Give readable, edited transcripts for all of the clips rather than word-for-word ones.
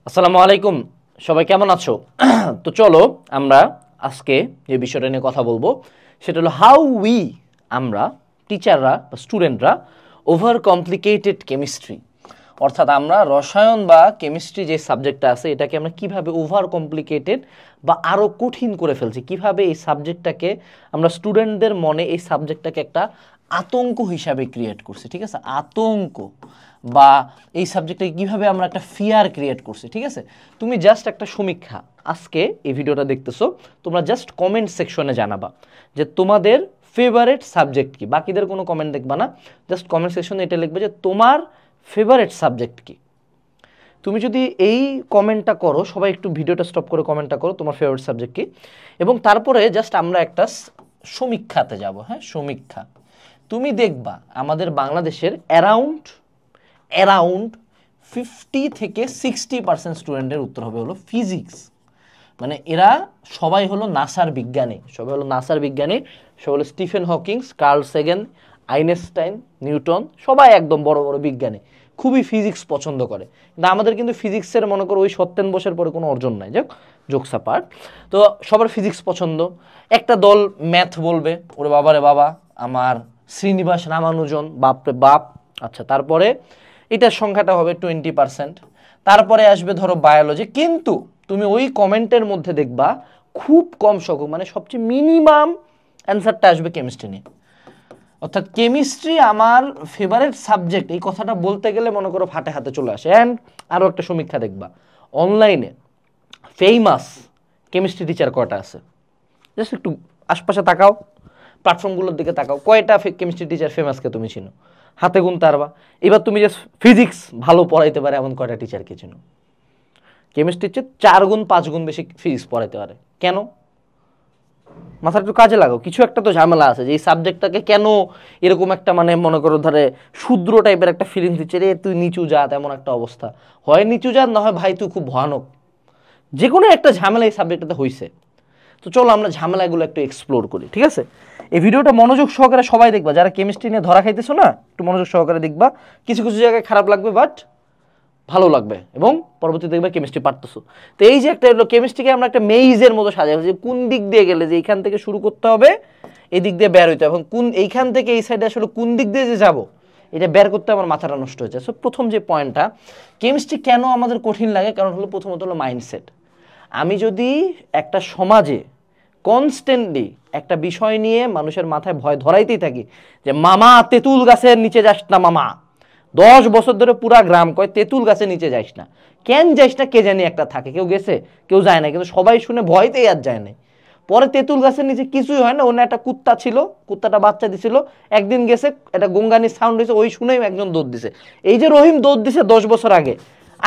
আসসালামু আলাইকুম, সবাই কেমন আছো? তো চলো আমরা আজকে যে বিষয়টা নিয়ে কথা বলবো সেটা হলো আমরা টিচাররা বা স্টুডেন্টরা ওভার কমপ্লিকেটেড কেমিস্ট্রি, অর্থাৎ আমরা রসায়ন বা কেমিস্ট্রি যে সাবজেক্টটা আছে এটাকে আমরা কিভাবে ওভার কমপ্লিকেটেড বা আরও কঠিন করে ফেলছি, কিভাবে এই সাবজেক্টটাকে আমরা স্টুডেন্টদের মনে এই সাবজেক্টটাকে একটা আতঙ্ক হিসাবে ক্রিয়েট করছি। ঠিক আছে, আতঙ্ক বা এই সাবজেক্টটাকে কীভাবে আমরা একটা ফিয়ার ক্রিয়েট করছি। ঠিক আছে, তুমি জাস্ট একটা সমীক্ষা, আজকে এই ভিডিওটা দেখতেছো, তোমরা জাস্ট কমেন্ট সেকশনে জানাবা যে তোমাদের ফেভারিট সাবজেক্ট কি। বাকিদের কোনো কমেন্ট দেখবা না, জাস্ট কমেন্ট সেকশনে এটা লিখবে যে তোমার ফেভারিট সাবজেক্ট কি। তুমি যদি এই কমেন্টটা করো, সবাই একটু ভিডিওটা স্টপ করে কমেন্টটা করো তোমার ফেভারিট সাবজেক্ট কি, এবং তারপরে জাস্ট আমরা একটা সমীক্ষাতে যাব। হ্যাঁ, সমীক্ষা। তুমি দেখবা আমাদের বাংলাদেশের অ্যারাউন্ড 50 থেকে 60% স্টুডেন্টের উত্তর হবে হলো ফিজিক্স। মানে এরা সবাই হলো নাসার বিজ্ঞানী, সবাই হলো Stephen Hawkings, Carl Sagan, Einstein, Newton, সবাই একদম বড় বড় বিজ্ঞানী, খুবই ফিজিক্স পছন্দ করে। কিন্তু আমাদের কিন্তু ফিজিক্সের মনে করো ওই সত্যেন বোসের পরে কোনো অর্জন নাই, যাক জোকসা পার্ট। তো সবার ফিজিক্স পছন্দ। একটা দল ম্যাথ বলবে, ওরে বাবা রে বাবা আমার শ্রীনিবাস রামানুজন, বাপরে বাপ। আচ্ছা, তারপরে এটার সংখ্যাটা হবে 20%। তারপরে আসবে ধরো বায়োলজি, কিন্তু তুমি ওই কমেন্টের মধ্যে দেখবা খুব কম সংখ্যক, মানে সবচেয়ে মিনিমাম অ্যান্সারটা আসবে কেমিস্ট্রি নিয়ে। অর্থাৎ কেমিস্ট্রি আমার ফেভারিট সাবজেক্ট, এই কথাটা বলতে গেলে মনে করো ফাটে হাতে চলে আসে। অ্যান্ড আরও একটা সমীক্ষা দেখবা, অনলাইনে ফেমাস কেমিস্ট্রি টিচার কয়টা আছে, জাস্ট একটু আশপাশে তাকাও, প্ল্যাটফর্মগুলোর দিকে তাকাও, কয়টা কেমিস্ট্রি টিচার ফেমাসকে তুমি চিনো, হাতে গুনতে পারবা। এবার তুমি যে ফিজিক্স ভালো পড়াইতে পারে এমন কয়টা টিচারকে চিনো? কেমিস্ট্রির চেয়ে 4 গুণ 5 গুণ বেশি ফিজিক্স পড়াইতে পারে। কেন? মাথাটা একটু কাজে লাগাও। কিছু একটা তো ঝামেলা আছে যে এই সাবজেক্টটাকে কেন এরকম একটা, মানে মনে করো ধরে শূদ্র টাইপের একটা ফিলিংস দিচ্ছে, রে তুই নিচু জাত, এমন একটা অবস্থা। হয় নিচু জাত, না হয় ভাই তুই খুব ভয়ানক। যে কোনো একটা ঝামেলা এই সাবজেক্টটাতে হয়েছে। তো চলো আমরা ঝামেলাগুলো একটু এক্সপ্লোর করি। ঠিক আছে, এই ভিডিওটা মনোযোগ সহকারে সবাই দেখবা, যারা কেমিস্ট্রি নিয়ে ধরা খাইতেছো না একটু মনোযোগ সহকারে দেখবা। কিছু কিছু জায়গায় খারাপ লাগবে, বাট ভালো লাগবে, এবং পরবর্তীতে দেখবে কেমিস্ট্রি পারতেছো। তো এই যে একটা কেমিস্ট্রিকে আমরা একটা মেইজের মতো সাজাই, যে কোন দিক দিয়ে গেলে যে এইখান থেকে শুরু করতে হবে, এই দিক দিয়ে বের হইতে হবে, এবং কোন এইখান থেকে এই সাইডে আসলে কোন দিক দিয়ে যে যাবো এটা বের করতে আমার মাথাটা নষ্ট হয়েছে। সো প্রথম যে পয়েন্টটা, কেমিস্ট্রি কেন আমাদের কঠিন লাগে, কারণ হলো প্রথমত হলো মাইন্ডসেট। আমি যদি একটা সমাজে কনস্ট্যান্টলি একটা বিষয় নিয়ে মানুষের মাথায় ভয় ধরাইতেই থাকি যে মামা তেঁতুল গাছের নিচে যাস না, মামা 10 বছর ধরে পুরা গ্রাম কয় তেঁতুল গাছের নিচে যাইস না, কেন যাইস না কে জানি একটা থাকে, কেউ গেছে কেউ যায় না, কিন্তু সবাই শুনে ভয়তেই আর যায় না। পরে তেঁতুল গাছের নিচে কিছুই হয় না, ওখানে একটা কুত্তা ছিল, কুত্তাটা বাচ্চা দিছিল, একদিন গেছে একটা গঙ্গানির সাউন্ড হয়েছে, ওই শুনেই একজন দৌড় দিছে। এই যে রহিম দৌড় দিছে 10 বছর আগে,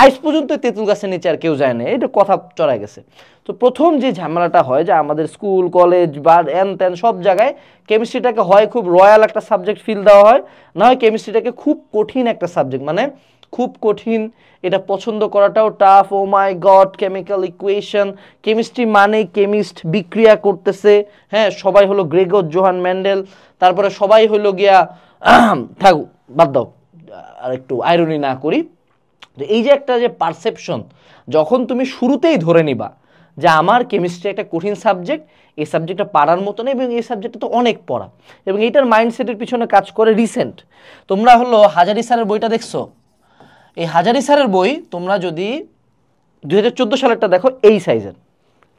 আজ পর্যন্ত তেঁতুল গাছের নিচে আর কেউ যায় না, এটা কথা চড়াই গেছে। তো প্রথম যে ঝামেলাটা হয় যে আমাদের স্কুল কলেজ বা এন তেন সব জায়গায় কেমিস্ট্রিটাকে হয় খুব রয়্যাল একটা সাবজেক্ট ফিল দেওয়া হয়, না হয় কেমিস্ট্রিটাকে খুব কঠিন একটা সাবজেক্ট, মানে খুব কঠিন, এটা পছন্দ করাটাও টাফ। ও মাই গড, কেমিক্যাল ইকুয়েশন, কেমিস্ট্রি মানে কেমিস্ট বিক্রিয়া করতেছে। হ্যাঁ, সবাই হলো গ্রেগর জোহান মেন্ডেল, তারপরে সবাই হলো গিয়া থাকু, বাদ দাও আর একটু আইরনি না করি। এই যে একটা যে পারসেপশন, যখন তুমি শুরুতেই ধরে নিবা যে আমার কেমিস্ট্রি একটা কঠিন সাবজেক্ট, এই সাবজেক্টটা পারার মতো নেই, এবং এই সাবজেক্টটা তো অনেক পড়া, এবং এইটার মাইন্ডসেটের পিছনে কাজ করে রিসেন্ট। তোমরা হলো হাজারি স্যারের বইটা দেখছো? এই হাজারি স্যারের বই তোমরা যদি 2014 সালেরটা দেখো, এই সাইজের,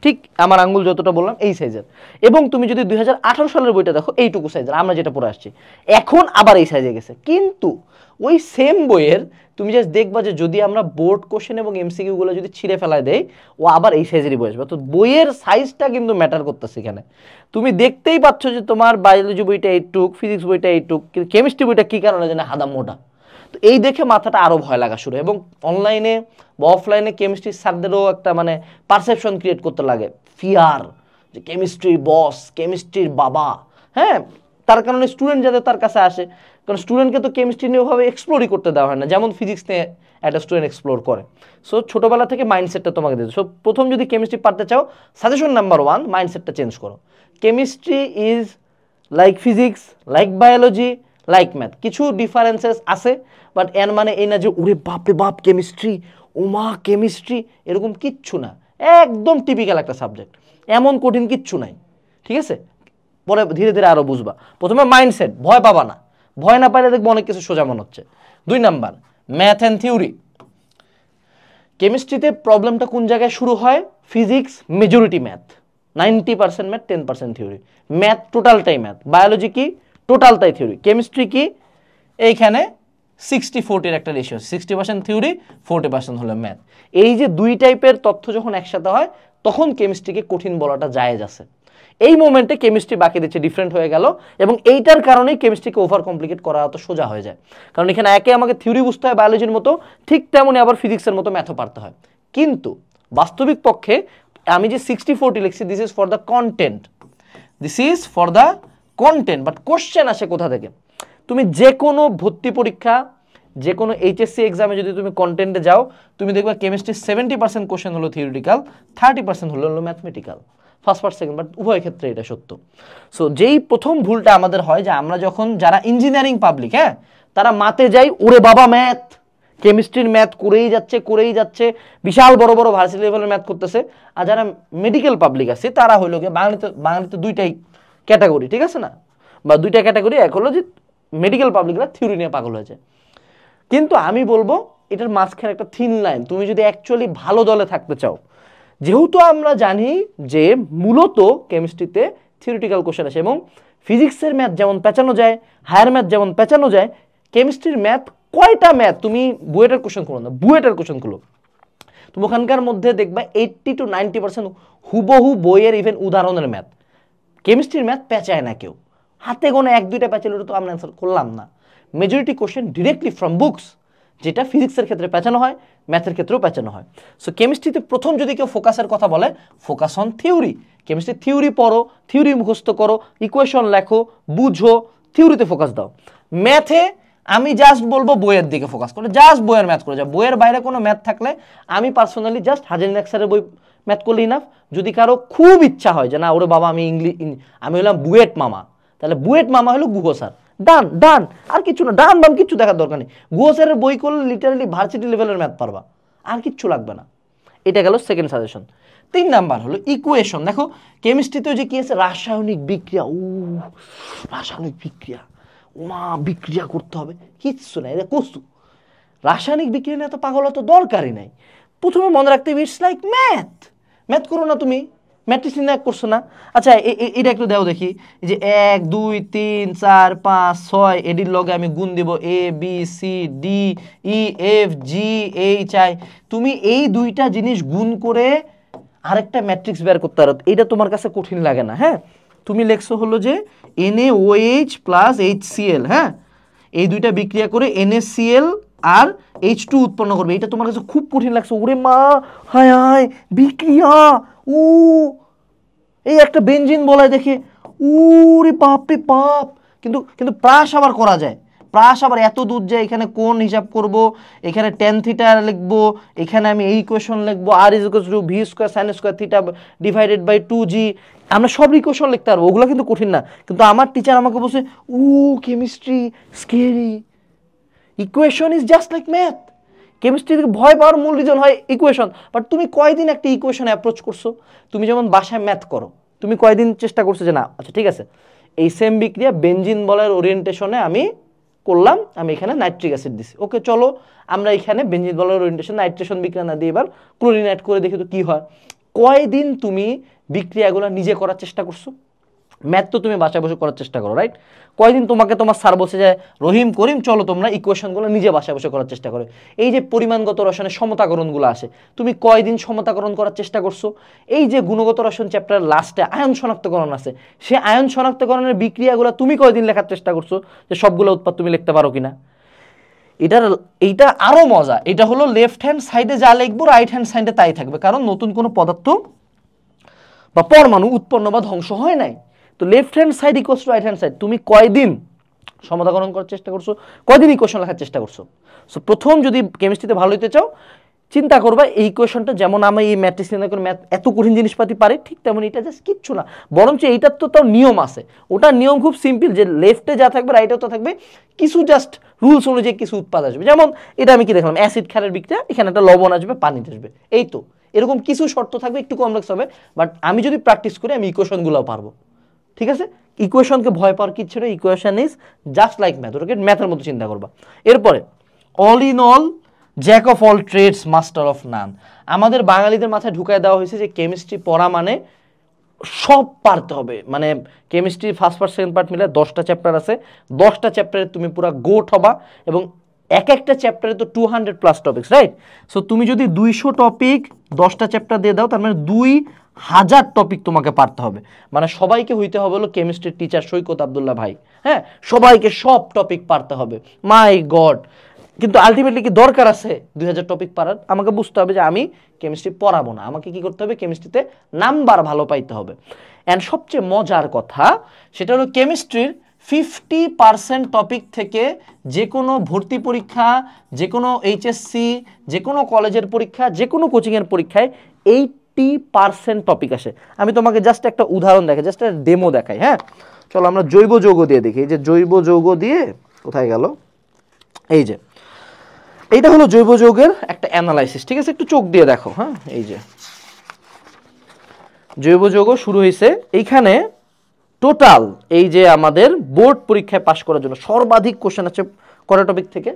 ঠিক আমার আঙ্গুল যতটা বললাম এই সাইজের, এবং তুমি যদি 2018 সালের বইটা দেখো এইটুকু সাইজের, আমরা যেটা পড়ে আসছি এখন আবার এই সাইজে গেছে। কিন্তু ওই সেম বইয়ের তুমি জাস্ট দেখবা যে যদি আমরা বোর্ড কোশ্চেন এবং এমসিকিউগুলো যদি ছিঁড়ে ফেলায় দেই, ও আবার এই সাইজেরই বই আসবে। তো বইয়ের সাইজটা কিন্তু ম্যাটার করতেছে এখানে। তুমি দেখতেই পাচ্ছ যে তোমার বায়োলজি বইটা এইটুক, ফিজিক্স বইটা এইটুক, কিন্তু কেমিস্ট্রি বইটা কী কারণে জানে হাদাম মোটা। তো এই দেখে মাথাটা আরও ভয় লাগা শুরু, এবং অনলাইনে বা অফলাইনে কেমিস্ট্রি স্যারদেরও একটা মানে পারসেপশন ক্রিয়েট করতে লাগে, ফিয়ার, যে কেমিস্ট্রির বস, কেমিস্ট্রির বাবা। হ্যাঁ, তার কারণে স্টুডেন্ট যাতে তার কাছে আসে, কারণ স্টুডেন্টকে তো কেমিস্ট্রি নিয়ে ওভাবে এক্সপ্লোরই করতে দেওয়া হয় না যেমন ফিজিক্স নিয়ে একটা স্টুডেন্ট এক্সপ্লোর করে। সো ছোটোবেলা থেকে মাইন্ডসেটটা তোমাকে দিতে। সো প্রথম যদি কেমিস্ট্রি পারতে চাও, সাজেশন নাম্বার 1, মাইন্ডসেটটা চেঞ্জ করো। Chemistry is like physics, like biology, like math. কিছু ডিফারেন্সেস আছে, বাট এর মানে এই না যে ওরে বাপরে বাপ কেমিস্ট্রি ওমা কেমিস্ট্রি, এরকম কিচ্ছু না, একদম টিপিক্যাল একটা সাবজেক্ট, এমন কঠিন কিচ্ছু নাই, ঠিক আছে? পরে ধীরে ধীরে আরো বুঝবা। প্রথমে মাইন্ডসেট, ভয় পাবা না, ভয় না পাইলে দেখবো অনেক কিছু সোজা মনে হচ্ছে। 2 নাম্বার ম্যাথ অ্যান্ড থিওরি। কেমিস্ট্রিতে প্রবলেমটা কোন জায়গায় শুরু হয়? Physics majority math, 90% math, 10% theory. Math টোটালটাই ম্যাথ। বায়োলজি কি? টোটালটাই থিওরি। কেমিস্ট্রি কি? এইখানে 60-40 একটা রেশিও, 60% থিওরি, 40% হলো ম্যাথ। এই যে 2 টাইপের তথ্য যখন একসাথে হয় তখন কেমিস্ট্রিকে কঠিন বলাটা জায়েজ আছে। এই মোমেন্টে কেমিস্ট্রি বাকি দিচ্ছে ডিফারেন্ট হয়ে গেল, এবং এইটার কারণেই কেমিস্ট্রিকে ওভার কমপ্লিকেট করা অত সোজা হয়ে যায়। কারণ এখানে একে আমাকে থিওরি বুঝতে হয় বায়োলজির মতো, ঠিক তেমনই আবার ফিজিক্সের মতো ম্যাথও পারতে হয়। কিন্তু বাস্তবিক পক্ষে আমি যে 60-40 লিখছি, this is for the content, this is for the content. But question আসে কোথা থেকে? তুমি যে কোনো ভর্তি পরীক্ষা, যে কোনো এইচএসসি এক্সামে যদি তুমি কন্টেন্টে যাও, তুমি দেখবা কেমিস্ট্রি 70% কোশ্চেন হলো থিওরিটিক্যাল, 30% হলো mathematical, first part second part উভয় ক্ষেত্রে এটা সত্য। সো যেই প্রথম ভুলটা আমাদের হয় যে আমরা যখন, যারা ইঞ্জিনিয়ারিং পাবলিক, হ্যাঁ, তারা মাতে যাই, ওরে বাবা ম্যাথ, কেমিস্ট্রির ম্যাথ করেই যাচ্ছে, বিশাল বড় বড় ভার্সিটি লেভেলের ম্যাথ করতেছে। আর যারা মেডিকেল পাবলিক আছে তারা হইল গিয়ে বাঙালিতে 2টাই ক্যাটাগরি, ঠিক আছে না, বা 2টা ক্যাটাগরি। এক হলো যে মেডিকেল পাবলিকরা থিওরি নিয়ে পাগল হয়েছে। কিন্তু আমি বলবো এটার মাঝখানে একটা থিন লাইন, তুমি যদি অ্যাকচুয়ালি ভালো দলে থাকতে চাও, যেহেতু আমরা জানি যে মূলত কেমিস্ট্রিতে থিওরিটিক্যাল কোশ্চেন আসে, এবং ফিজিক্সের ম্যাথ যেমন পেঁচানো যায়, হায়ার ম্যাথ যেমন পেঁচানো যায়, কেমিস্ট্রির ম্যাথ কয়টা ম্যাথ, তুমি বুয়েটের কোশ্চেন খুলো না, বুয়েটের কোশ্চেন খুলো, তুমি ওখানকার মধ্যে দেখবা 80-90% হুবহু বইয়ের ইভেন উদাহরণের ম্যাথ। কেমিস্ট্রির ম্যাথ পেঁচায় না কেউ, হাতে গোনা 1-2টা পেঁচালে তো আমরা অ্যান্সার করলাম না। Majority question directly from books, যেটা ফিজিক্সের ক্ষেত্রে পেঁচানো হয়, ম্যাথের ক্ষেত্রেও পেঁচানো হয়। সো কেমিস্ট্রিতে প্রথম যদি কেউ ফোকাসের কথা বলে, focus on theory. Chemistry theory পড়ো, থিওরি মুখস্থ করো, ইকুয়েশন লেখো, বুঝো, থিওরিতে ফোকাস দাও। ম্যাথে আমি জাস্ট বলবো বইয়ের দিকে ফোকাস করো, জাস্ট বইয়ের ম্যাথ করে যাও। বইয়ের বাইরে কোনো ম্যাথ থাকলে আমি পার্সোনালি জাস্ট হাজারিন স্যারের বই ম্যাথ করলে ইনাফ। যদি কারো খুব ইচ্ছা হয় যে না ওরে বাবা আমি হলাম বুয়েট মামা, তাহলে বুয়েট মামা হলো গুহ স্যার, ডান ডান, আর কিছু না, ডান বাম কিচ্ছু দেখার দরকার নেই। গুহ স্যারের বই করলে লিটারালি ভার্সিটি লেভেলের ম্যাথ পারবা, আর কিচ্ছু লাগবে না। এটা গেল সেকেন্ড সাজেশন। 3 নাম্বার হলো ইকুয়েশন। দেখো কেমিস্ট্রিতেও যে কি আছে, রাসায়নিক বিক্রিয়া, রাসায়নিক বিক্রিয়া, ওমা বিক্রিয়া করতে হবে, কিচ্ছু নাই, এটা কসু। রাসায়নিক বিক্রিয়া নিয়ে এত পাগল তো দরকারই নাই। প্রথমে মনে রাখতে হবে ইটস লাইক ম্যাথ। ম্যাথ করো না তুমি, ম্যাট্রিক্স নির্ণয় করছো না? আচ্ছা এটা একটু দাও দেখি, এই যে 1 2 3 4 5 6, এডির লগে আমি গুণ দিব ABCDEFGHI। তুমি এই 2টা জিনিস গুণ করে আরেকটা ম্যাট্রিক্স বের করতে পারো, এইটা তোমার কাছে কঠিন লাগে না। হ্যাঁ, তুমি লেখছো হলো যে NaOH প্লাস HCl, হ্যাঁ, এই 2টা বিক্রিয়া করে NaCl আর H2 উৎপন্ন করবে, এটা তোমার কাছে খুব কঠিন লাগছে। ওরে মা, হায় হায় বিক্রিয়া, এই একটা বেনজিন বলায় দেখে, উরে বাপ রে বাপ। কিন্তু কিন্তু প্রাস আবার করা যায়, প্রাস আবার এত দূর যায়, এখানে কোণ হিসাব করব, এখানে tan থিটা লিখবো, এখানে আমি এই ইকুয়েশন লিখবো, r=v² sin² theta divided by 2g। আমরা সব ইকুয়েশন লিখতে পারবো, ওগুলো কিন্তু কঠিন না। কিন্তু আমার টিচার আমাকে বলছে chemistry scary, equation is just like math. Chemistry থেকে ভয় পাওয়ার মূল রিজন হয় ইকুয়েশন। বাট তুমি কয়দিন একটা ইকুয়েশন অ্যাপ্রোচ করছো? তুমি যেমন বাসায় ম্যাথ করো, তুমি কয়দিন চেষ্টা করছো যে না আচ্ছা ঠিক আছে, এই সেম বিক্রিয়া বেনজিন বলের ওরিয়েন্টেশনে আমি করলাম, আমি এখানে নাইট্রিক অ্যাসিড দিছি, ওকে চলো আমরা এখানে বেনজিন বলের ওরিয়েন্টেশন নাইট্রেশন বিক্রিয়া না দিয়ে এবার ক্লোরিন অ্যাড করে দেখি তো কি হয়। কয়দিন তুমি বিক্রিয়াগুলো নিজে করার চেষ্টা করছো? ম্যাথ তো তুমি বাসায় বসে করার চেষ্টা করো, রাইট? কয়দিন তোমাকে তোমার স্যার বসে যায় রহিম করিম চলো তোমরা ইকুয়েশনগুলো নিজে বাসায় বসে করার চেষ্টা করো। এই যে পরিমাণগত রসায়নের সমতাকরণগুলো আসে, তুমি কয়দিন সমতাকরণ করার চেষ্টা করছো? এই যে গুণগত রসায়ন চ্যাপ্টারের লাস্টে আয়ন শনাক্তকরণ আছে, সে আয়ন শনাক্তকরণের বিক্রিয়াগুলো তুমি কয়দিন লেখার চেষ্টা করছো যে সবগুলো উৎপাদ তুমি লিখতে পারো কিনা? এইটা আরো মজা, এটা হলো লেফট হ্যান্ড সাইডে যা লিখবো রাইট হ্যান্ড সাইডে তাই থাকবে, কারণ নতুন কোনো পদার্থ বা পরমাণু উৎপন্ন বা ধ্বংস হয় নাই। তো left hand side equals to right hand side, তুমি কয়দিন সমতাকরণ করার চেষ্টা করছো, কয়দিন ইকুয়েশন লেখার চেষ্টা করছো? সো প্রথম যদি কেমিস্ট্রিতে ভালো হতে চাও, চিন্তা করবা এই ইকুয়েশনটা যেমন আমি এই ম্যাট্রিক্স নির্ণয় করে ম্যাথ এত কঠিন জিনিসপাতি পারি, ঠিক তেমন এটা জাস্ট কিচ্ছু না, বরঞ্চ এইটার তো তার নিয়ম আছে। ওটার নিয়ম খুব সিম্পল, যে লেফটে যা থাকবে রাইটেও তো থাকবে, কিছু জাস্ট রুলস অনুযায়ী কিছু উৎপাদ আসবে। যেমন এটা আমি কি দেখলাম, অ্যাসিড ক্ষারের বিক্রিয়া, এখানে একটা লবণ আসবে, পানি আসবে, এই তো এরকম কিছু শর্ত থাকবে, একটু কমপ্লেক্স হবে, বাট আমি যদি প্র্যাকটিস করি আমি ইকুয়েশনগুলোও পারবো। ঠিক আছে, ইকুয়েশনকে ভয় পাওয়ার কিচ্ছু নেই, equation is just like math, ওটাকে ম্যাথের মতো চিন্তা করবা। এরপরে all in all, jack of all trades, master of none. আমাদের বাঙালিদের মাথায় ঢুকায় দেওয়া হয়েছে যে কেমিস্ট্রি পড়া মানে সব পারতে হবে, মানে chemistry first part second part মিলে 10টা চ্যাপ্টার আছে, 10টা চ্যাপ্টারে তুমি পুরো গোট হবা, এবং এক একটা চ্যাপ্টারে তো 200+ টপিক্স, রাইট? সো তুমি যদি 200 টপিক 10টা চ্যাপ্টার দিয়ে দাও, তার মানে 2000 টপিক তোমাকে পারতে হবে। মানে সবাইকে হইতে হবে হলো কেমিস্ট্রির টিচার সৈকত আব্দুল্লাহ ভাই, হ্যাঁ, সবাইকে সব টপিক পারতে হবে, মাই গড। কিন্তু আলটিমেটলি কি দরকার আছে 2000 টপিক পারার? আমাকে বুঝতে হবে যে আমি কেমিস্ট্রি পড়াবো না, আমাকে কি করতে হবে, কেমিস্ট্রিতে নাম্বার ভালো পাইতে হবে। অ্যান্ড সবচেয়ে মজার কথা সেটা হলো কেমিস্ট্রির 50% টপিক থেকে যে কোনো ভর্তি পরীক্ষা, যে কোনো এইচএসসি, যে কোনো কলেজের পরীক্ষা, যে কোনো কোচিংয়ের পরীক্ষায় 80% টপিক আসে। আমি তোমাকে জাস্ট একটা উদাহরণ দেখাই, জাস্ট একটা ডেমো দেখাই, হ্যাঁ? চলো আমরা জৈব যৌগ দিয়ে দেখি। এই যে জৈব যৌগ দিয়ে, কোথায় গেল, এই যে এইটা হলো জৈব যৌগের একটা অ্যানালাইসিস, ঠিক আছে? একটু চোখ দিয়ে দেখো, হ্যাঁ, এই যে জৈব যৌগ শুরু হয়েছে। এইখানে টোটাল এই যে আমাদের বোর্ড পরীক্ষায় পাশ করার জন্য সর্বাধিক কোশ্চেন আসছে কটা টপিক থেকে?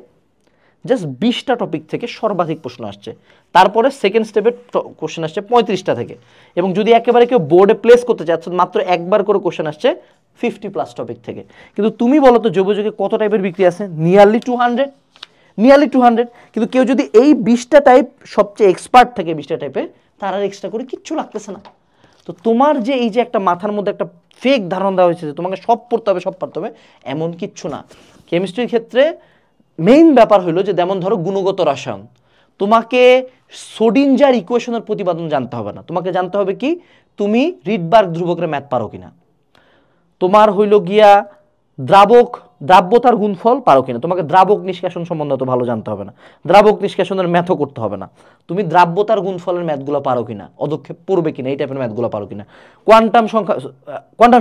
জাস্ট 20টা টপিক থেকে সর্বাধিক প্রশ্ন আসছে। তারপরে সেকেন্ড স্টেপের কোশ্চেন আসছে 35টা থেকে, এবং যদি একেবারে কেউ বোর্ডে প্লেস করতে চাচ্ছে মাত্র একবার করে কোশ্চেন আসছে 50+ টপিক থেকে। কিন্তু তুমি বলো তো জৈব যৌগে কত টাইপের বিক্রি আছে? নিয়ারলি 200। কিন্তু কেউ যদি এই 20টা টাইপ সবচেয়ে এক্সপার্ট থাকে 20টা টাইপে, তার আর এক্সট্রা করে কিচ্ছু লাগতেছে না। তো তোমার যে এই যে একটা মাথার মধ্যে একটা ফেক ধারণা দেওয়া হয়েছে যে তোমাকে সব পড়তে হবে, সব পারতে হবে, এমন কিচ্ছু না। কেমিস্ট্রির ক্ষেত্রে মেইন ব্যাপার হলো যে, যেমন ধরো গুণগত রসায়ন, তোমাকে সোডিনজার ইকুয়েশনের প্রতিপাদন জানতে হবে না, তোমাকে জানতে হবে কি তুমি রিডবার্গ ধ্রুবকের ম্যাথ পারো কিনা, তোমার হইল গিয়া দ্রাব্যতার গুণফল পারো কিনা, তোমাকে দ্রাবক নিষ্কাশন সম্বন্ধে তো ভালো জানতে হবে না, দ্রাবক নিষ্কাশনের ম্যাথও করতে হবে না, তুমি দ্রাব্যতার গুণফলের ম্যাথগুলো পারো কিনা, অদক্ষেপ পড়বে কিনা, এই টাইপের ম্যাথগুলো পারো কিনা, কোয়ান্টাম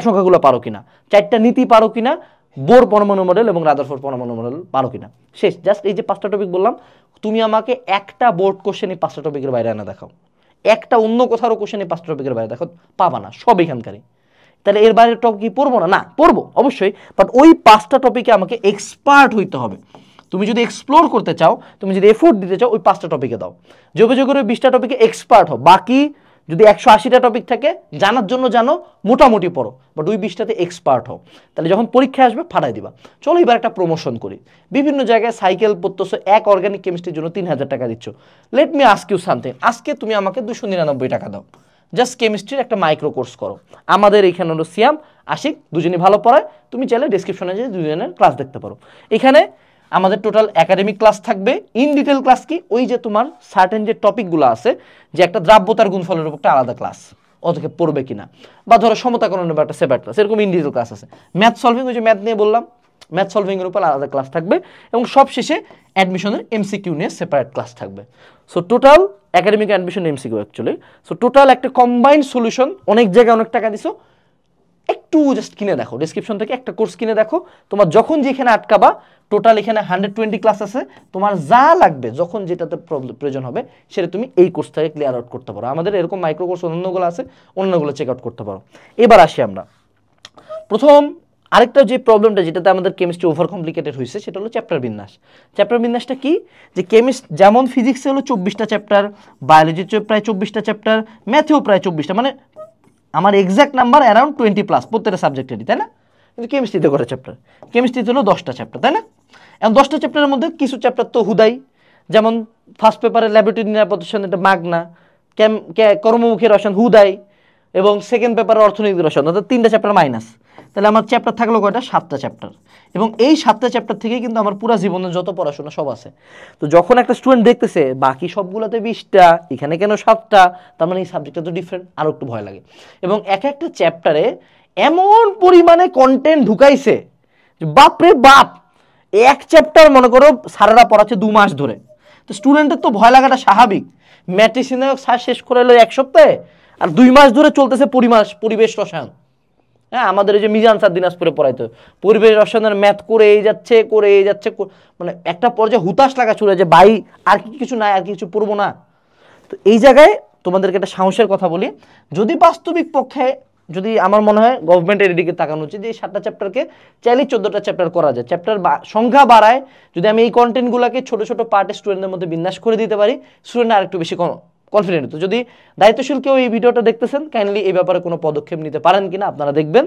সংখ্যাগুলো পারো কিনা, 4টা নীতি পারো কিনা, বোর পরমাণু মডেল এবং রাদারফোর্ড পরমাণু মডেল পারো কিনা, শেষ। জাস্ট এই যে 5টা টপিক বললাম, তুমি আমাকে একটা বোর্ড কোশ্চেন এই 5টা টপিকের বাইরে আনা দেখাও, একটা অন্য কোথাও কোশ্চেন এই 5টা টপিকের বাইরে দেখো, পাবা না, সব এখানকারই। তাহলে এর বাইরের টপিক কি পড়বো না? না, পড়বো অবশ্যই, বাট ওই 5টা টপিকে আমাকে এক্সপার্ট হইতে হবে। তুমি যদি এক্সপ্লোর করতে চাও, তুমি যদি এফোর্ট দিতে চাও, ওই 5টা টপিকে দাও। জৈব যৌগের ওই 20টা টপিকে এক্সপার্ট হও, বাকি যদি 180টা টপিক থাকে জানার জন্য জানো, মোটামুটি পড়ো, বাট ওই 20টাতে এক্সপার্ট হও, তাহলে যখন পরীক্ষা আসবে ফাটাই দিবা। চলো এবার একটা প্রমোশন করি। বিভিন্ন জায়গায় সাইকেল পড়তেছো, এক অর্গানিক কেমিস্ট্রির জন্য 3000 টাকা দিচ্ছ। Let me ask you something, আজকে তুমি আমাকে 299 টাকা দাও, জাস্ট কেমিস্ট্রির একটা মাইক্রো কোর্স করো। আমাদের এখানে হলো সিয়াম, আশিক, দুজনই ভালো পড়ায়, তুমি চাইলে ডিসক্রিপশনে যে দুজনের ক্লাস দেখতে পারো। এখানে আমাদের টোটাল একাডেমিক ক্লাস থাকবে। ইন ডিটেল ক্লাস কি, ওই যে তোমার সার্টেন যে টপিকগুলো আছে, যে একটা দ্রাব্যতার গুণফলের উপর একটা আলাদা ক্লাস, ওদেরকে পড়বে কিনা, বা ধরো সমতাকরণের একটা সেপারেট ক্লাস, এরকম ইন ডিটেল ক্লাস আছে। ম্যাথ সলভিং, ওই যে ম্যাথ নিয়ে বললাম, ম্যাথ সলভিং এর উপর আলাদা ক্লাস থাকবে, এবং সব শেষে অ্যাডমিশনের এমসিকিউ নিয়ে সেপারেট ক্লাস থাকবে। So total academic admission MCQ actually, so total একটা কম্বাইন্ড সলিউশন। অনেক জায়গায় অনেক টাকা দিছো, একটু জাস্ট কিনে দেখো, ডেসক্রিপশন থেকে একটা কোর্স কিনে দেখো, তোমার যখন যেখানে আটকাবা, টোটাল এখানে 120 ক্লাস আছে, তোমার যা লাগবে যখন যেটাতে প্রয়োজন হবে সেটা তুমি এই কোর্স থেকে ক্লিয়ার আউট করতে পারো। আমাদের এরকম মাইক্রো কোর্স অন্যগুলো আছে, অন্যগুলো চেক আউট করতে পারো। এবার আসি আমরা প্রথম আরেকটা যে প্রবলেমটা, যেটাতে আমাদের কেমিস্ট্রি ওভার কমপ্লিকেটেড হয়েছে, সেটা হলো চ্যাপ্টার বিন্যাস। চ্যাপ্টার বিন্যাসটা কি, যে যেমন ফিজিক্সে হলো 24টা চ্যাপ্টার, বায়োলজিতে প্রায় 24টা চ্যাপ্টার, ম্যাথেও প্রায় 24টা, মানে আমার এক্সাক্ট নাম্বার অ্যারাউন্ড 20+ প্রত্যেকটা সাবজেক্টেরই, তাই না? কিন্তু কেমিস্ট্রিতে করে চ্যাপ্টার, কেমিস্ট্রিতে হলো 10টা চ্যাপ্টার, তাই না? এখন 10টা চ্যাপ্টারের মধ্যে কিছু চ্যাপ্টার তো হুদাই, যেমন ফার্স্ট পেপারে ল্যাবরেটরি নিরাপত্তা, এটা মাগনা, কর্মমুখী রসায়ন হুদাই, এবং সেকেন্ড পেপারে অর্থনৈতিক রসায়ন, অর্থাৎ 3টা চ্যাপ্টার মাইনাস। তাহলে আমার চ্যাপ্টার থাকলো কয়টা? 7টা চ্যাপ্টার, এবং এই 7টা চ্যাপ্টার থেকেই কিন্তু আমার পুরো জীবনের যত পড়াশোনা সব আছে। তো যখন একটা স্টুডেন্ট দেখতেছে বাকি সবগুলোতে 20টা, এখানে কেন 7টা, তার মানে এই সাবজেক্টটা তো ডিফারেন্ট, আরও একটু ভয় লাগে। এবং এক একটা চ্যাপ্টারে এমন পরিমাণে কন্টেন্ট ঢুকাইছে যে বাপরে বাপ, এক চ্যাপ্টার মনে করো স্যারেরা পড়াচ্ছে 2 মাস ধরে, তো স্টুডেন্টের তো ভয় লাগাটা স্বাভাবিক। ম্যাট্রিক্স স্যার শেষ করে এলো 1 সপ্তাহে, আর 2 মাস ধরে চলতেছে পরিবেশ রসায়ন। হ্যাঁ, আমাদের এই যে মিজান স্যার দিনাজপুরে পড়াইতো, পরিবেশ রসায়নের ম্যাথ করে যাচ্ছে, মানে একটা পর্যায়ে হুতাশ লাগা শুরু হয় যে ভাই আর কিছু নাই, আর কিছু পড়বো না। তো এই জায়গায় তোমাদেরকে একটা সাহসের কথা বলি, যদি বাস্তবিক পক্ষে যদি আমার মনে হয় গভর্নমেন্টের এদিকে তাকানো উচিত যে এই 7টা চ্যাপ্টারকে চাইলে 14টা চ্যাপ্টার করা যায়, চ্যাপ্টার সংখ্যা বাড়ায়। যদি আমি এই কন্টেন্টগুলোকে ছোট ছোট পার্টে স্টুডেন্টদের মধ্যে বিন্যাস করে দিতে পারি, স্টুডেন্ট আর একটু বেশি কনফিডেন্ট হতো। যদি দায়িত্বশীল কেউ এই ভিডিওটা দেখতেছেন, কাইন্ডলি এই ব্যাপারে কোনো পদক্ষেপ নিতে পারেন কিনা আপনারা দেখবেন।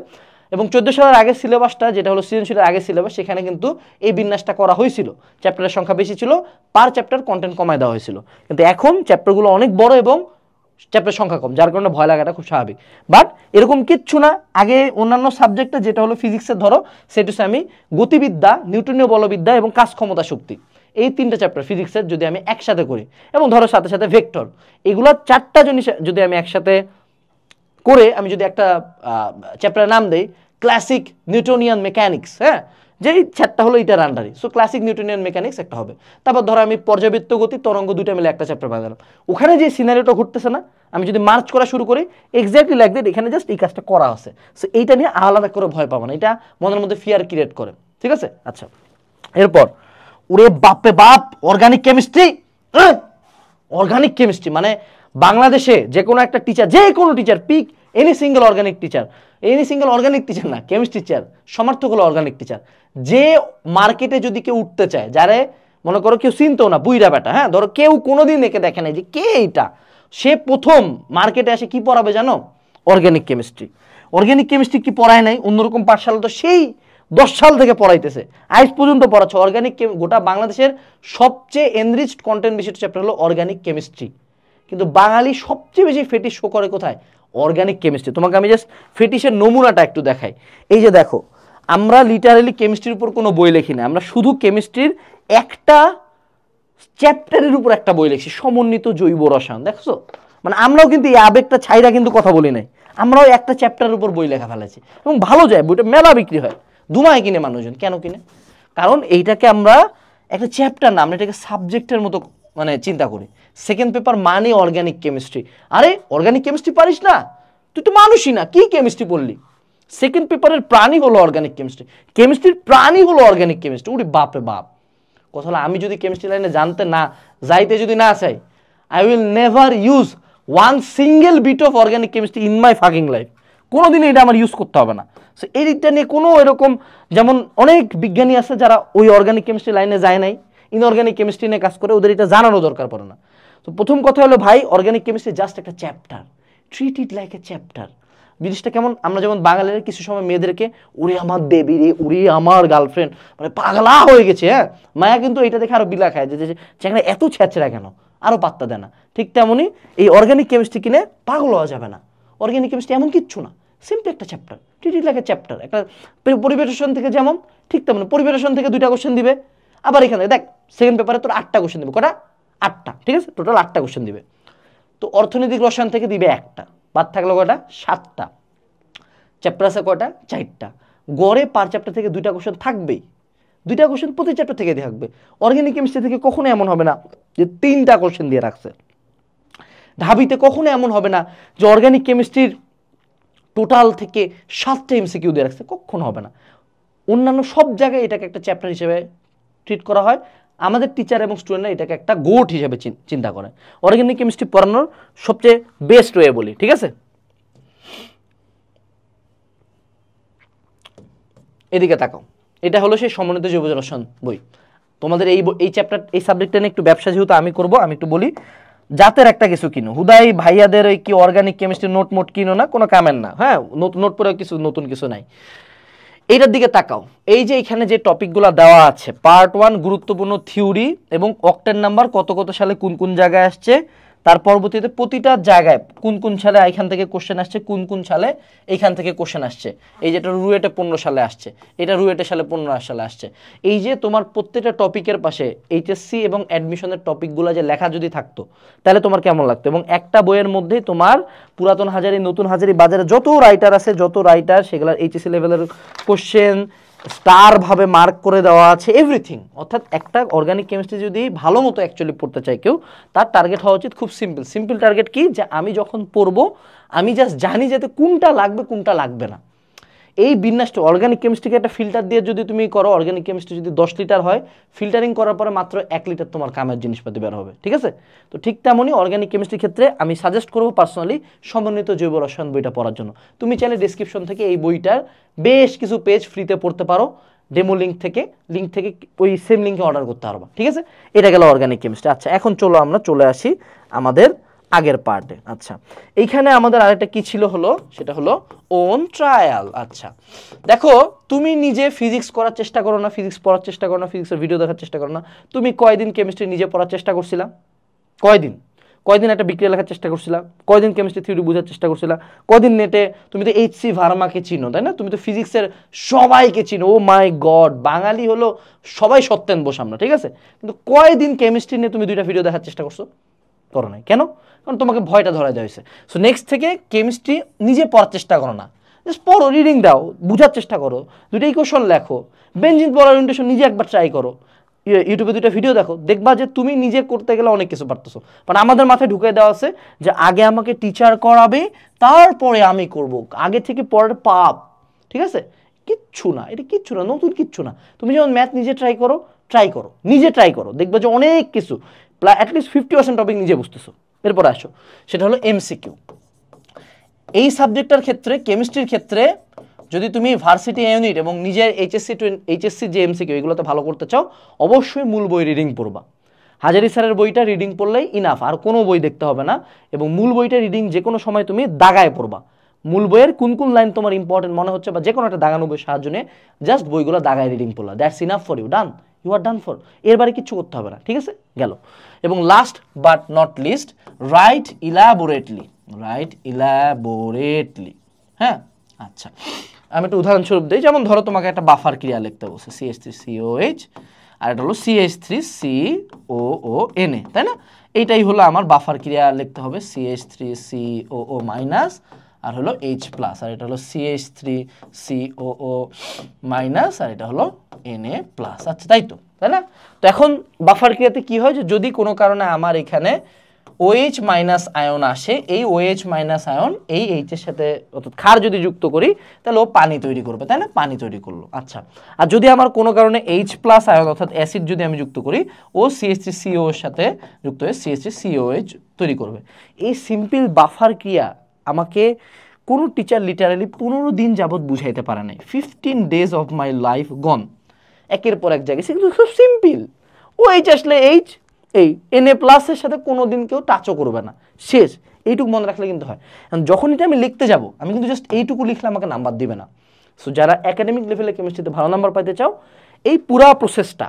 এবং 14 সালের আগের সিলেবাসটা যেটা হলো সৃজনশীলের আগের সিলেবাস, সেখানে কিন্তু এই বিন্যাসটা করা হয়েছিল, চ্যাপ্টারের সংখ্যা বেশি ছিল, পার চ্যাপ্টার কন্টেন্ট কমায় দেওয়া হয়েছিল। কিন্তু এখন চ্যাপ্টারগুলো অনেক বড় এবং চ্যাপ্টার সংখ্যা কম, যার কারণে ভয় লাগাটা খুব স্বাভাবিক। বাট এরকম কিচ্ছু না। আগে অন্যান্য সাবজেক্টে যেটা হলো ফিজিক্সের ধরো সেটা হচ্ছে আমি গতিবিদ্যা, নিউটনীয় বলবিদ্যা এবং কাজ ক্ষমতা শক্তি, এই 3টা চ্যাপ্টার ফিজিক্সের যদি আমি একসাথে করি, এবং ধরো সাথে সাথে ভেক্টর, এগুলো 4টা জিনিস যদি আমি একসাথে করে আমি যদি একটা চ্যাপ্টারের নাম দেই ক্লাসিক নিউটনিয়ান মেকানিক্স, হ্যাঁ, যেই চ্যাপ্টার হলো এটার আন্ডারে, সো ক্লাসিক নিউটনিয়ান মেকানিক্স একটা হবে। তারপর ধরো আমি পর্যাবৃত্ত গতি, তরঙ্গ, দুইটা মিলে একটা চ্যাপ্টার বানালাম। ওখানে যে সিনারিওটা ঘটতেছে না, আমি যদি মার্চ করা শুরু করি এক্স্যাক্টলি লাইক দ্যাট, এখানে জাস্ট এই কাজটা করা আছে। সো এইটা নিয়ে আলাদা করে ভয় পাবো না, এটা মনের মধ্যে ফিয়ার ক্রিয়েট করে, ঠিক আছে? আচ্ছা, এরপর ওরে বাপে বাপ, অর্গানিক কেমিস্ট্রি। অর্গানিক কেমিস্ট্রি মানে বাংলাদেশে যে কোনো একটা টিচার, যে কোনো teacher pick any single organic teacher, না কেমিস্ট্রি টিচার, সমার্থক হলো অর্গানিক টিচার। যে মার্কেটে যদি কেউ উঠতে চায়, যারে মনে করো কেউ চিনতো না, বুইরা বেটা, হ্যাঁ, ধরো কেউ কোনোদিন একে দেখে নাই যে কে এইটা, সে প্রথম মার্কেটে এসে কি পড়াবে জানো? Organic chemistry. অর্গানিক কেমিস্ট্রি কি পড়ায় নাই অন্যরকম পাঠশালা? তো সেই 10 সাল থেকে পড়াইতেছে, আজ পর্যন্ত পড়াচ্ছে। অর্গানিক গোটা বাংলাদেশের সবচেয়ে এনরিচড কন্টেন্ট বিশিষ্ট চ্যাপ্টার হলো অর্গানিক কেমিস্ট্রি। কিন্তু বাঙালি সবচেয়ে বেশি ফেটিশ শো করে কোথায়? Organic chemistry. তোমাকে আমি জাস্ট ফেটিশের নমুনাটা একটু দেখাই। এই যে দেখো, আমরা লিটারালি কেমিস্ট্রির উপর কোনো বই লিখি না, আমরা শুধু কেমিস্ট্রির একটা চ্যাপ্টারের উপর একটা বই লিখছি, সমন্বিত জৈব রসায়ন। দেখছো, মানে আমরাও কিন্তু এই আবেগটা ছাইরা কিন্তু কথা বলি নাই, আমরাও একটা চ্যাপ্টারের উপর বই লেখা ফেলেছি, এবং ভালো যায়, বইটা মেলা বিক্রি হয়, দুমায় কিনে মানুষজন। কেন কিনে? কারণ এইটাকে আমরা একটা চ্যাপ্টার না, আমরা এটাকে সাবজেক্টের মতো মানে চিন্তা করি। সেকেন্ড পেপার মানে অর্গানিক কেমিস্ট্রি। আরে অর্গানিক কেমিস্ট্রি পারিস না, তুই তো মানুষই না, কি কেমিস্ট্রি পড়লি? সেকেন্ড পেপারের প্রাণী হলো অর্গানিক কেমিস্ট্রি, কেমিস্ট্রির প্রাণী হলো অর্গানিক কেমিস্ট্রি। উনি বাপে বাপ, কথা হলো আমি যদি কেমিস্ট্রি লাইনে জানতে না যাইতে যদি না চাই, I will never use one single bit of organic chemistry in my fucking life. কোনোদিন এটা আমার ইউজ করতে হবে না। সো এই দিকটা নিয়ে কোনো এরকম, যেমন অনেক বিজ্ঞানী আছে যারা ওই অর্গানিক কেমিস্ট্রি লাইনে যায় নাই, ইনঅর্গানিক কেমিস্ট্রি নিয়ে কাজ করে, ওদের এটা জানানো দরকার পড়ে না। তো প্রথম কথা হলো ভাই, অর্গানিক কেমিস্ট্রি জাস্ট একটা chapter, treat it like a chapter. জিনিসটা কেমন, আমরা যেমন বাঙালিরা কিছু সময় মেয়েদেরকে উড়ে আমার দেবী রে, উড়ে আমার গার্লফ্রেন্ড, মানে পাগলা হয়ে গেছে, হ্যাঁ, মায়া কিন্তু এটা দেখে আরো বিলা খায় যে চ্যাংড়া এত ছ্যাঁচড়া কেন, আরো পাত্তা দেয় না। ঠিক তেমনই এই অর্গানিক কেমিস্ট্রি কিনে পাগল হওয়া যাবে না। অর্গানিক কেমিস্ট্রি এমন কিচ্ছু না, সিম্পলি একটা chapter, treat it like a chapter. একটা পরিবেশন থেকে যেমন, ঠিক তেমন পরিবেশন থেকে 2টা কোশ্চেন দিবে, আবার এখানে দেখ সেকেন্ড পেপারে তোর 8টা কোশ্চেন দিবে। কটা? 8টা, ঠিক আছে, টোটাল 8টা কোশ্চেন দিবে। তো অর্থনৈতিক রসায়ন থেকে দিবে 1টা, বাদ থাকলো কটা? 7টা। চ্যাপ্টার আছে কয়টা? 4টা। গড়ে পার চ্যাপ্টার থেকে 2টা কোশ্চেন থাকবেই, 2টা কোশ্চেন প্রতি চ্যাপ্টার থেকে থাকবে। অর্গানিক কেমিস্ট্রি থেকে কখনো এমন হবে না যে 3টা কোশ্চেন দিয়ে রাখছে। ঢাবিতে কখনো এমন হবে না যে অর্গানিক কেমিস্ট্রির টোটাল থেকে 7টা এমসিকিউ দিয়ে রাখছে, কখনো হবে না। অন্যান্য সব জায়গায় এটাকে একটা চ্যাপ্টার হিসেবে ট্রিট করা হয়। আমাদের টিচার এবং স্টুডেন্টরা এটাকে একটা গোট হিসেবে চিন্তা করে। অর্গানিক কেমিস্ট্রি পড়ানোর সবচেয়ে বেস্ট ওয়ে বলি, ঠিক আছে? এদিকে তাকাও, এটা হলো সেই সমন্বিত জৈব রসায়ন বই। তোমাদের এই চ্যাপ্টার, এই সাবজেক্টটা নিয়ে একটু ব্যবসা যেহেতু আমি করব, আমি একটু বলি, জাতের একটা কিছু কিনো, হুদাই ভাইয়াদের ওই কি অর্গানিক কেমিস্ট্রি নোট মোট কিনো না, কোনো কামের না, হ্যাঁ, নোট পড়ে কিছু নতুন কিছু নাই। এইটার দিকে তাকাও, এই যে এখানে যে টপিকগুলো দেওয়া আছে, পার্ট 1 গুরুত্বপূর্ণ থিওরি এবং অক্টেন নাম্বার কত কত সালে কোন কোন জায়গায় আসছে, তার পরবর্তীতে প্রতিটা জায়গায় কোন কোন সালে এখান থেকে কোশ্চেন আসছে, কোন কোন সালে এইখান থেকে কোশ্চেন আসছে। এই যেটা রুয়েটে 15 সালে আসছে, এটা রুয়েটে সালে 15 সালে আসছে। এই যে তোমার প্রত্যেকটা টপিকের পাশে এইচএসসি এবং অ্যাডমিশনের টপিকগুলো যে লেখা যদি থাকতো, তাহলে তোমার কেমন লাগতো? এবং একটা বইয়ের মধ্যে তোমার পুরাতন হাজারি, নতুন হাজারি, বাজারে যত রাইটার আছে, যত রাইটার, সেগুলোর এইচএসসি লেভেলের কোশ্চেন, স্টার ভাবে মার্ক করে দেওয়া আছে এভরিথিং। অর্থাৎ একটা অর্গানিক কেমিস্ট্রি যদি ভালো মতো অ্যাকচুয়ালি পড়তে চায় কেউ, তার টার্গেট হওয়া উচিত খুব সিম্পল। সিম্পল টার্গেট কি, যে আমি যখন পড়বো আমি জাস্ট জানি যাতে কোনটা লাগবে কোনটা লাগবে না। এই বিন্যাসটা অর্গানিক কেমিস্ট্রিকে একটা ফিল্টার দিয়ে যদি তুমি করো, অর্গানিক কেমিস্ট্রি যদি 10 লিটার হয়, ফিল্টারিং করার পরে মাত্র 1 লিটার তোমার কামের জিনিসপাতি বের হবে, ঠিক আছে? তো ঠিক তেমনই অর্গানিক কেমিস্ট্রির ক্ষেত্রে আমি সাজেস্ট করবো পার্সোনালি সমন্বিত জৈব রসায়ন বইটা পড়ার জন্য। তুমি চাইলে ডেসক্রিপশন থেকে এই বইটার বেশ কিছু পেজ ফ্রিতে পড়তে পারো, ডেমো লিঙ্ক থেকে ওই সেম লিঙ্কে অর্ডার করতে পারবা, ঠিক আছে? এটা গেল অর্গানিক কেমিস্ট্রি। আচ্ছা, এখন আমরা চলে আসি আমাদের আগের পার্টে। আচ্ছা, এইখানে আমাদের আরেকটা কি ছিল হলো, সেটা হলো ওন ট্রায়াল। আচ্ছা দেখো, তুমি নিজে ফিজিক্স করার চেষ্টা করো না, ফিজিক্স পড়ার চেষ্টা করো না, ফিজিক্সের ভিডিও দেখার চেষ্টা করো না। তুমি কয়দিন কেমিস্ট্রি নিজে পড়ার চেষ্টা করছিলা? কয়দিন একটা বিক্রিয়া লেখার চেষ্টা করছিলা? কয়দিন কেমিস্ট্রি থিওরি বোঝার চেষ্টা করছিলা? কয়দিন নেটে তুমি তো এইচসি ভার্মাকে চিনো, তাই না? তুমি তো ফিজিক্সের সবাইকে চিনো। ও মাই গড, বাঙালি হলো সবাই সত্যেন বস আমরা, ঠিক আছে? কিন্তু কয়দিন কেমিস্ট্রি নিয়ে তুমি 2টা ভিডিও দেখার চেষ্টা করছো? করো নাই। কেন? কারণ তোমাকে ভয়টা ধরা দেওয়া হয়েছে। সো নেক্সট থেকে কেমিস্ট্রি নিজে পড়ার চেষ্টা করো না, জাস্ট পড়ো, রিডিং দাও, বুঝার চেষ্টা করো, 2টা ইকুয়েশন লেখো, বেঞ্জিন পড়ার ওরিয়েন্টেশন নিজে একবার ট্রাই করো, ইউটিউবে 2টা ভিডিও দেখো, দেখবা যে তুমি নিজে করতে গেলে অনেক কিছু পারতেছো। কারণ আমাদের মাথায় ঢুকে দেওয়া আছে যে আগে আমাকে টিচার করাবে তারপরে আমি করব, আগে থেকে পড়ার পাপ, ঠিক আছে? কিচ্ছু না, এটা কিচ্ছু না, নতুন কিচ্ছু না। তুমি যেমন ম্যাথ নিজে ট্রাই করো, নিজে ট্রাই করো, দেখবে যে অনেক কিছু অ্যাটলিস্ট 50% টপিক নিজে বুঝতেছো। এরপর আসো, সেটা হলো এমসিকিউ। এই সাবজেক্টটার ক্ষেত্রে, কেমিস্ট্রির ক্ষেত্রে যদি তুমি ভার্সিটি ইউনিট এবং নিজের এইচএসসি যে এমসিকিউ এগুলোতে ভালো করতে চাও, অবশ্যই মূল বই রিডিং পড়বা। হাজারি স্যারের বইটা রিডিং পড়লেই ইনাফ, আর কোনো বই দেখতে হবে না। এবং মূল বইটা রিডিং যে কোনো সময় তুমি দাগায় পড়বা। মূল বইয়ের কোন কোন লাইন তোমার ইম্পর্টেন্ট মনে হচ্ছে বা যে কোনো একটা দাগানো বইয়ের সাহায্য নিয়ে জাস্ট বইগুলো দাগায় রিডিং পড়লা, that's enough for you, done, you are done for. এর বাইরে কিচ্ছু করতে হবে না, ঠিক আছে? গেল। এবং last but not list, right elaborately. হ্যাঁ, আচ্ছা, আমি একটা উদাহরণস্বরূপ দিই। যেমন ধরো তোমাকে একটা বাফার ক্রিয়া লিখতে বলছে, CH3COH, আর এটা হলো CH3COONA, তাই না? এইটাই হলো আমার বাফার ক্রিয়া লিখতে হবে, CH3COO মাইনাস আর হলো H প্লাস, আর এটা হলো CH3COO মাইনাস আর এটা হলো Na প্লাস। আচ্ছা, তাই না? তো এখন বাফার ক্রিয়াতে কি হয়, যে যদি কোনো কারণে আমার এখানে OH মাইনাস আয়ন আসে, এই OH মাইনাস আয়ন এই H এর সাথে অর্থাৎ ক্ষার যদি যুক্ত করি, তাহলে ও পানি তৈরি করবে, তাই না? পানি তৈরি করলো। আচ্ছা, আর যদি আমার কোনো কারণে H প্লাস আয়ন অর্থাৎ অ্যাসিড যদি আমি যুক্ত করি, ও CH3CO এর সাথে যুক্ত হয়ে CH3COH তৈরি করবে। এই সিম্পল বাফার ক্রিয়া আমাকে কোনো টিচার লিটারালি 15 দিন যাবত বুঝাইতে পারে নাই। 15 days অফ মাই লাইফ গন, একের পর এক জায়গায়। কিন্তু খুব সিম্পল, OH আসলে H, এই Na প্লাসের সাথে কোনোদিন কেউ টাচও করবে না, শেষ। এইটুকু মনে রাখলে কিন্তু হয়। যখন এটা আমি লিখতে যাব, আমি কিন্তু জাস্ট এইটুকু লিখলে আমাকে নাম্বার দিবে না। সো যারা একাডেমিক লেভেলে কেমিস্ট্রিতে ভালো নাম্বার পাইতে চাও, এই পুরা প্রসেসটা,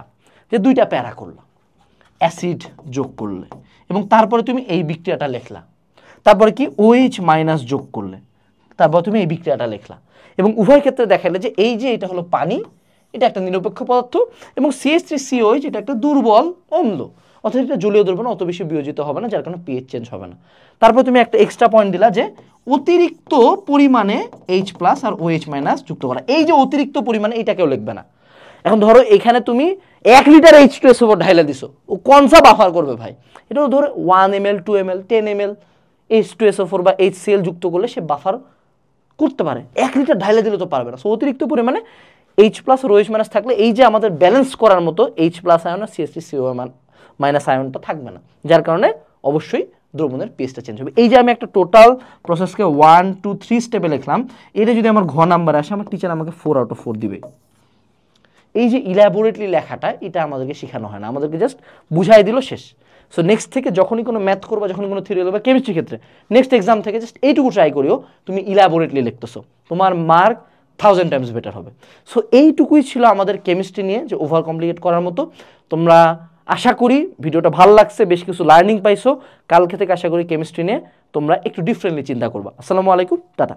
যে 2টা প্যারা করলা, অ্যাসিড যোগ করলে এবং তারপরে তুমি এই বিক্রিয়াটা লিখলা, তারপরে কি OH মাইনাস যোগ করলে, তারপর তুমি এই বিক্রিয়াটা লিখলা, এবং উভয় ক্ষেত্রে দেখালে যে এই যে এটা হলো পানি, এটা একটা নিরপেক্ষ পদার্থ, এবং CH3COH এটা একটা দুর্বল অম্ল, অর্থাৎ এটা জলীয় দ্রবণ, অত বেশি বিয়োজিত হবে না, যার কারণে পিএইচ চেঞ্জ হবে না। তারপর তুমি একটা এক্সট্রা পয়েন্ট দিলা যে অতিরিক্ত পরিমাণে H প্লাস আর OH মাইনাস যুক্ত করা। এই যে অতিরিক্ত পরিমাণে, এটাকেও লিখবে না। এখন ধরো এখানে তুমি 1 লিটার H2SO4 ঢাইলা দিছো, ও কোনসা বাফার করবে ভাই? এটাও ধরো 1 ml 2 ml 10 ml H2SO4 বা HCl যুক্ত করলে সে বাফার করতে পারে। 1 লিটার ঢাইলা দিলে তো পারবে না। সো অতিরিক্ত পরিমাণে H প্লাস আর OH মাইনাস থাকলে এই যে আমাদের ব্যালেন্স করার মতো H প্লাস আয়ন আর CH3CO মাইনাস আয়নটা থাকবে না, যার কারণে অবশ্যই দ্রবণের পিএইচটা চেঞ্জ হবে। এই যে আমি একটা টোটাল প্রসেসকে 1 2 3 স্টেপে লিখলাম, এটা যদি আমার ঘ নাম্বার আসে, আমার টিচার আমাকে 4 out of 4 দিবে। এই যে ইলাবোরেটলি লেখাটা, এটা আমাদেরকে শেখানো হয় না, আমাদেরকে জাস্ট বুঝাই দিল, শেষ। সো নেক্সট থেকে যখনই কোনো ম্যাথ করবা, যখনই কোনো থিওরি বা কেমিস্ট্রি ক্ষেত্রে নেক্সট এক্সাম থেকে জাস্ট এইটুকু ট্রাই করিও, তুমি ইলাবোরেটলি লিখতেছো, তোমার মার্ক 1000 টাইমস বেটার হবে। সো এইটুকুই ছিল আমাদের কেমিস্ট্রি নিয়ে, যে ওভার কমপ্লিকেট করার মতো। তোমরা আশা করি ভিডিওটা ভালো লাগছে, বেশ কিছু লার্নিং পাইছো। কালকে থেকে আশা করি কেমিস্ট্রি নিয়ে তোমরা একটু ডিফারেন্টলি চিন্তা করবা। আসসালামু আলাইকুম, টাটা।